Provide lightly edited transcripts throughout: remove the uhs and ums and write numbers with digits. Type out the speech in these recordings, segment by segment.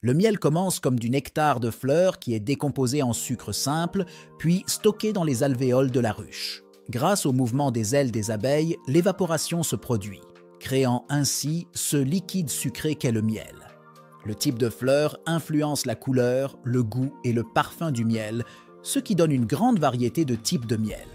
Le miel commence comme du nectar de fleurs qui est décomposé en sucre simple, puis stocké dans les alvéoles de la ruche. Grâce au mouvement des ailes des abeilles, l'évaporation se produit, créant ainsi ce liquide sucré qu'est le miel. Le type de fleur influence la couleur, le goût et le parfum du miel, ce qui donne une grande variété de types de miel.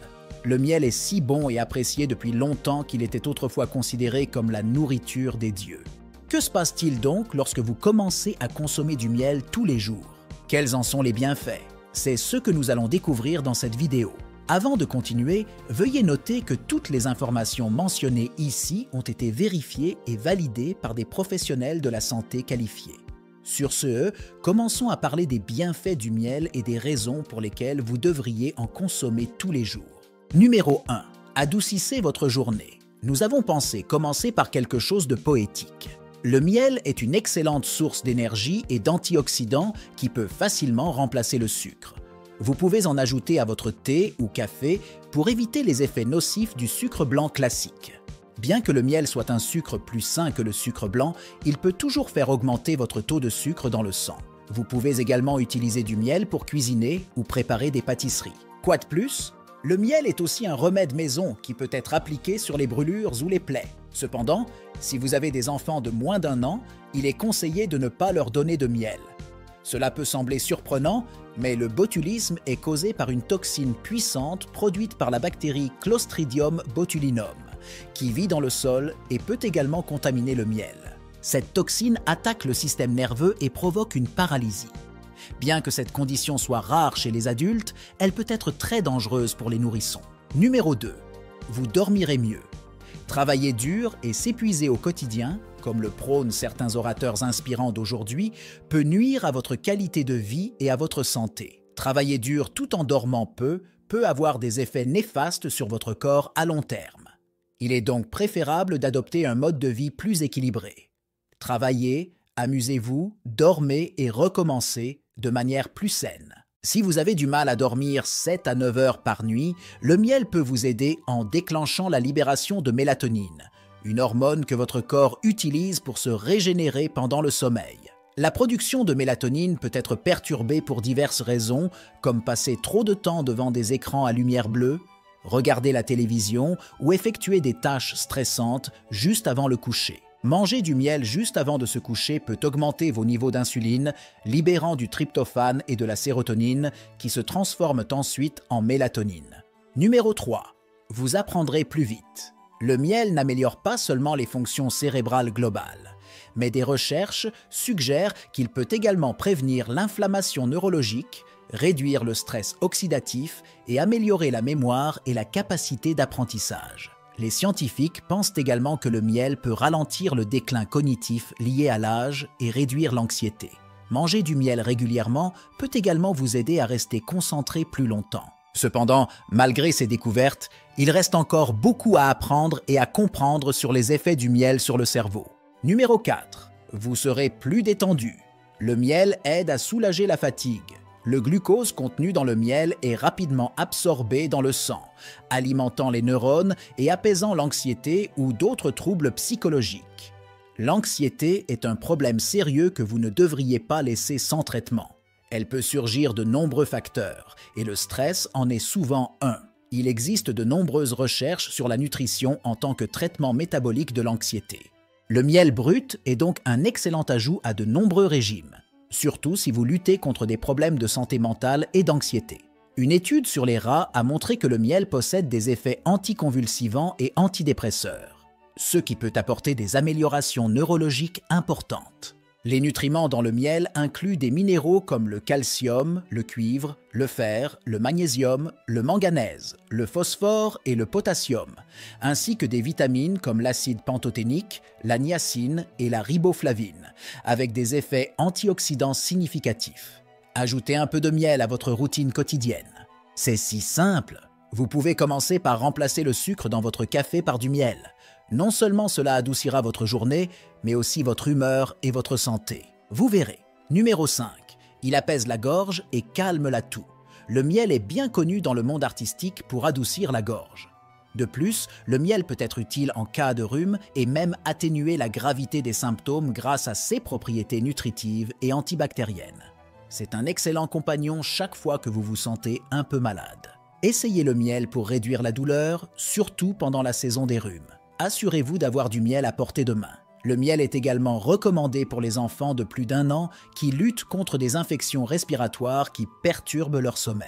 Le miel est si bon et apprécié depuis longtemps qu'il était autrefois considéré comme la nourriture des dieux. Que se passe-t-il donc lorsque vous commencez à consommer du miel tous les jours? Quels en sont les bienfaits? C'est ce que nous allons découvrir dans cette vidéo. Avant de continuer, veuillez noter que toutes les informations mentionnées ici ont été vérifiées et validées par des professionnels de la santé qualifiés. Sur ce, commençons à parler des bienfaits du miel et des raisons pour lesquelles vous devriez en consommer tous les jours. Numéro 1. Adoucissez votre journée. Nous avons pensé commencer par quelque chose de poétique. Le miel est une excellente source d'énergie et d'antioxydants qui peut facilement remplacer le sucre. Vous pouvez en ajouter à votre thé ou café pour éviter les effets nocifs du sucre blanc classique. Bien que le miel soit un sucre plus sain que le sucre blanc, il peut toujours faire augmenter votre taux de sucre dans le sang. Vous pouvez également utiliser du miel pour cuisiner ou préparer des pâtisseries. Quoi de plus? Le miel est aussi un remède maison qui peut être appliqué sur les brûlures ou les plaies. Cependant, si vous avez des enfants de moins d'1 an, il est conseillé de ne pas leur donner de miel. Cela peut sembler surprenant, mais le botulisme est causé par une toxine puissante produite par la bactérie Clostridium botulinum, qui vit dans le sol et peut également contaminer le miel. Cette toxine attaque le système nerveux et provoque une paralysie. Bien que cette condition soit rare chez les adultes, elle peut être très dangereuse pour les nourrissons. Numéro 2. Vous dormirez mieux. Travailler dur et s'épuiser au quotidien, comme le prônent certains orateurs inspirants d'aujourd'hui, peut nuire à votre qualité de vie et à votre santé. Travailler dur tout en dormant peu peut avoir des effets néfastes sur votre corps à long terme. Il est donc préférable d'adopter un mode de vie plus équilibré. Travaillez, amusez-vous, dormez et recommencez de manière plus saine. Si vous avez du mal à dormir 7 à 9 heures par nuit, le miel peut vous aider en déclenchant la libération de mélatonine, une hormone que votre corps utilise pour se régénérer pendant le sommeil. La production de mélatonine peut être perturbée pour diverses raisons, comme passer trop de temps devant des écrans à lumière bleue, regarder la télévision ou effectuer des tâches stressantes juste avant le coucher. Manger du miel juste avant de se coucher peut augmenter vos niveaux d'insuline, libérant du tryptophane et de la sérotonine qui se transforment ensuite en mélatonine. Numéro 3. Vous apprendrez plus vite. Le miel n'améliore pas seulement les fonctions cérébrales globales, mais des recherches suggèrent qu'il peut également prévenir l'inflammation neurologique, réduire le stress oxydatif et améliorer la mémoire et la capacité d'apprentissage. Les scientifiques pensent également que le miel peut ralentir le déclin cognitif lié à l'âge et réduire l'anxiété. Manger du miel régulièrement peut également vous aider à rester concentré plus longtemps. Cependant, malgré ces découvertes, il reste encore beaucoup à apprendre et à comprendre sur les effets du miel sur le cerveau. Numéro 4. Vous serez plus détendu. Le miel aide à soulager la fatigue. Le glucose contenu dans le miel est rapidement absorbé dans le sang, alimentant les neurones et apaisant l'anxiété ou d'autres troubles psychologiques. L'anxiété est un problème sérieux que vous ne devriez pas laisser sans traitement. Elle peut surgir de nombreux facteurs, et le stress en est souvent un. Il existe de nombreuses recherches sur la nutrition en tant que traitement métabolique de l'anxiété. Le miel brut est donc un excellent ajout à de nombreux régimes, surtout si vous luttez contre des problèmes de santé mentale et d'anxiété. Une étude sur les rats a montré que le miel possède des effets anticonvulsivants et antidépresseurs, ce qui peut apporter des améliorations neurologiques importantes. Les nutriments dans le miel incluent des minéraux comme le calcium, le cuivre, le fer, le magnésium, le manganèse, le phosphore et le potassium, ainsi que des vitamines comme l'acide pantothénique, la niacine et la riboflavine, avec des effets antioxydants significatifs. Ajoutez un peu de miel à votre routine quotidienne. C'est si simple! Vous pouvez commencer par remplacer le sucre dans votre café par du miel. Non seulement cela adoucira votre journée, mais aussi votre humeur et votre santé. Vous verrez. Numéro 5. Il apaise la gorge et calme la toux. Le miel est bien connu dans le monde artistique pour adoucir la gorge. De plus, le miel peut être utile en cas de rhume et même atténuer la gravité des symptômes grâce à ses propriétés nutritives et antibactériennes. C'est un excellent compagnon chaque fois que vous vous sentez un peu malade. Essayez le miel pour réduire la douleur, surtout pendant la saison des rhumes. Assurez-vous d'avoir du miel à portée de main. Le miel est également recommandé pour les enfants de plus d'1 an qui luttent contre des infections respiratoires qui perturbent leur sommeil.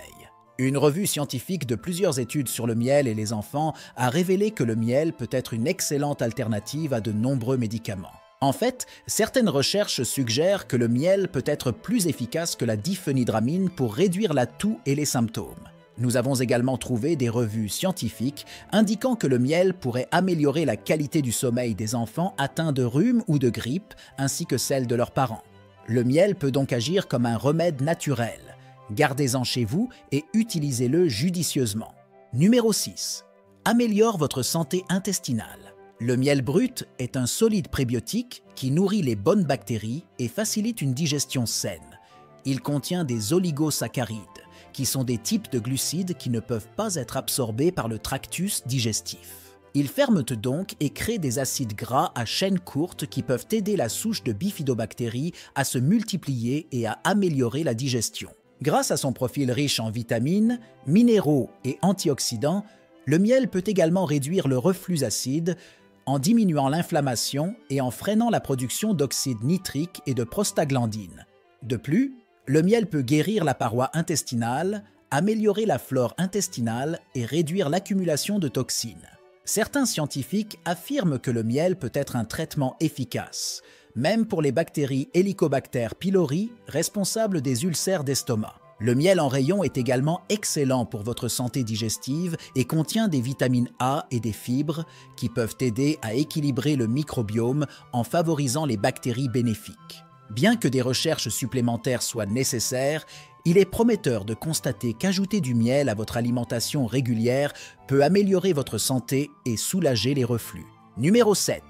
Une revue scientifique de plusieurs études sur le miel et les enfants a révélé que le miel peut être une excellente alternative à de nombreux médicaments. En fait, certaines recherches suggèrent que le miel peut être plus efficace que la diphenhydramine pour réduire la toux et les symptômes. Nous avons également trouvé des revues scientifiques indiquant que le miel pourrait améliorer la qualité du sommeil des enfants atteints de rhume ou de grippe, ainsi que celle de leurs parents. Le miel peut donc agir comme un remède naturel. Gardez-en chez vous et utilisez-le judicieusement. Numéro 6. Améliore votre santé intestinale. Le miel brut est un solide prébiotique qui nourrit les bonnes bactéries et facilite une digestion saine. Il contient des oligosaccharides, qui sont des types de glucides qui ne peuvent pas être absorbés par le tractus digestif. Ils fermentent donc et créent des acides gras à chaîne courte qui peuvent aider la souche de bifidobactéries à se multiplier et à améliorer la digestion. Grâce à son profil riche en vitamines, minéraux et antioxydants, le miel peut également réduire le reflux acide en diminuant l'inflammation et en freinant la production d'oxyde nitrique et de prostaglandine. De plus, le miel peut guérir la paroi intestinale, améliorer la flore intestinale et réduire l'accumulation de toxines. Certains scientifiques affirment que le miel peut être un traitement efficace, même pour les bactéries Helicobacter pylori, responsables des ulcères d'estomac. Le miel en rayon est également excellent pour votre santé digestive et contient des vitamines A et des fibres qui peuvent aider à équilibrer le microbiome en favorisant les bactéries bénéfiques. Bien que des recherches supplémentaires soient nécessaires, il est prometteur de constater qu'ajouter du miel à votre alimentation régulière peut améliorer votre santé et soulager les reflux. Numéro 7.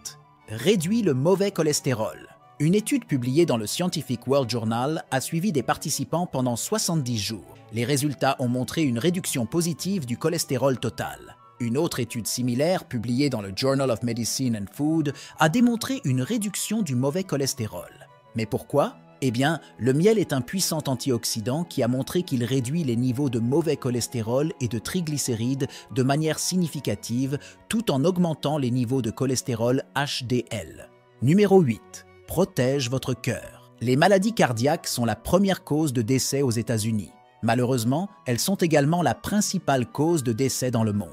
Réduit le mauvais cholestérol. Une étude publiée dans le Scientific World Journal a suivi des participants pendant 70 jours. Les résultats ont montré une réduction positive du cholestérol total. Une autre étude similaire, publiée dans le Journal of Medicine and Food, a démontré une réduction du mauvais cholestérol. Mais pourquoi? Eh bien, le miel est un puissant antioxydant qui a montré qu'il réduit les niveaux de mauvais cholestérol et de triglycérides de manière significative, tout en augmentant les niveaux de cholestérol HDL. Numéro 8. Protège votre cœur. Les maladies cardiaques sont la première cause de décès aux États-Unis. Malheureusement, elles sont également la principale cause de décès dans le monde.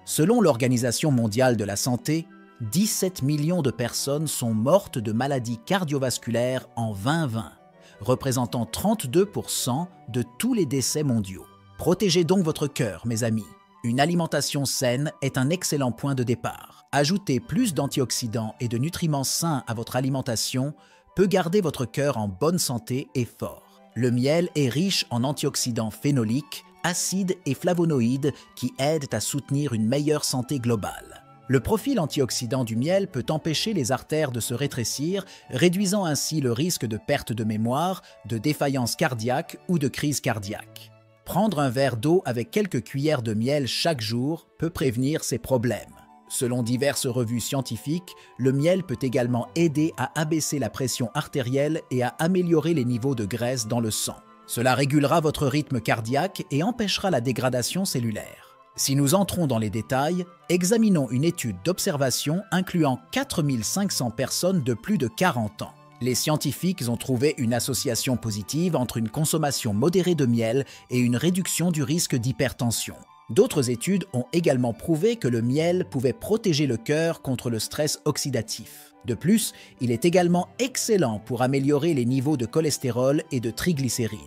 Selon l'Organisation mondiale de la santé, 17 millions de personnes sont mortes de maladies cardiovasculaires en 2020, représentant 32% de tous les décès mondiaux. Protégez donc votre cœur, mes amis. Une alimentation saine est un excellent point de départ. Ajouter plus d'antioxydants et de nutriments sains à votre alimentation peut garder votre cœur en bonne santé et fort. Le miel est riche en antioxydants phénoliques, acides et flavonoïdes qui aident à soutenir une meilleure santé globale. Le profil antioxydant du miel peut empêcher les artères de se rétrécir, réduisant ainsi le risque de perte de mémoire, de défaillance cardiaque ou de crise cardiaque. Prendre un verre d'eau avec quelques cuillères de miel chaque jour peut prévenir ces problèmes. Selon diverses revues scientifiques, le miel peut également aider à abaisser la pression artérielle et à améliorer les niveaux de graisse dans le sang. Cela régulera votre rythme cardiaque et empêchera la dégradation cellulaire. Si nous entrons dans les détails, examinons une étude d'observation incluant 4500 personnes de plus de 40 ans. Les scientifiques ont trouvé une association positive entre une consommation modérée de miel et une réduction du risque d'hypertension. D'autres études ont également prouvé que le miel pouvait protéger le cœur contre le stress oxydatif. De plus, il est également excellent pour améliorer les niveaux de cholestérol et de triglycérides.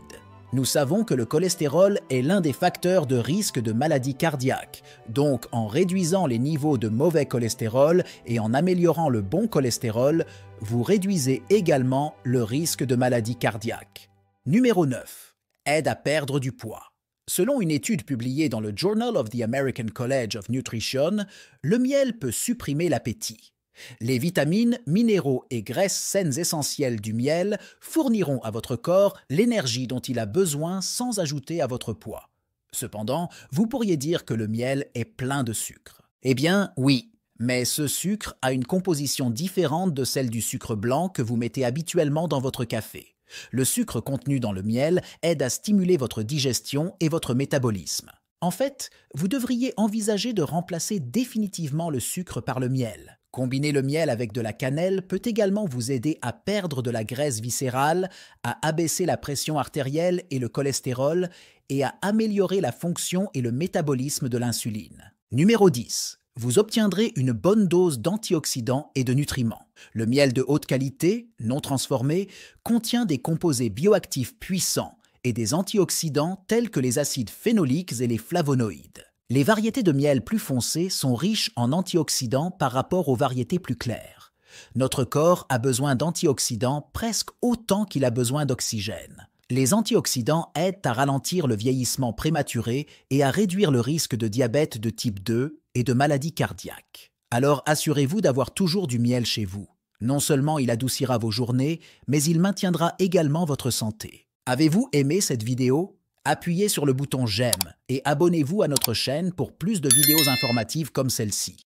Nous savons que le cholestérol est l'un des facteurs de risque de maladies cardiaques, donc en réduisant les niveaux de mauvais cholestérol et en améliorant le bon cholestérol, vous réduisez également le risque de maladies cardiaques. Numéro 9. Aide à perdre du poids. Selon une étude publiée dans le Journal of the American College of Nutrition, le miel peut supprimer l'appétit. Les vitamines, minéraux et graisses saines essentielles du miel fourniront à votre corps l'énergie dont il a besoin sans ajouter à votre poids. Cependant, vous pourriez dire que le miel est plein de sucre. Eh bien, oui, mais ce sucre a une composition différente de celle du sucre blanc que vous mettez habituellement dans votre café. Le sucre contenu dans le miel aide à stimuler votre digestion et votre métabolisme. En fait, vous devriez envisager de remplacer définitivement le sucre par le miel. Combiner le miel avec de la cannelle peut également vous aider à perdre de la graisse viscérale, à abaisser la pression artérielle et le cholestérol et à améliorer la fonction et le métabolisme de l'insuline. Numéro 10. Vous obtiendrez une bonne dose d'antioxydants et de nutriments. Le miel de haute qualité, non transformé, contient des composés bioactifs puissants et des antioxydants tels que les acides phénoliques et les flavonoïdes. Les variétés de miel plus foncées sont riches en antioxydants par rapport aux variétés plus claires. Notre corps a besoin d'antioxydants presque autant qu'il a besoin d'oxygène. Les antioxydants aident à ralentir le vieillissement prématuré et à réduire le risque de diabète de type 2 et de maladies cardiaques. Alors assurez-vous d'avoir toujours du miel chez vous. Non seulement il adoucira vos journées, mais il maintiendra également votre santé. Avez-vous aimé cette vidéo? Appuyez sur le bouton j'aime et abonnez-vous à notre chaîne pour plus de vidéos informatives comme celle-ci.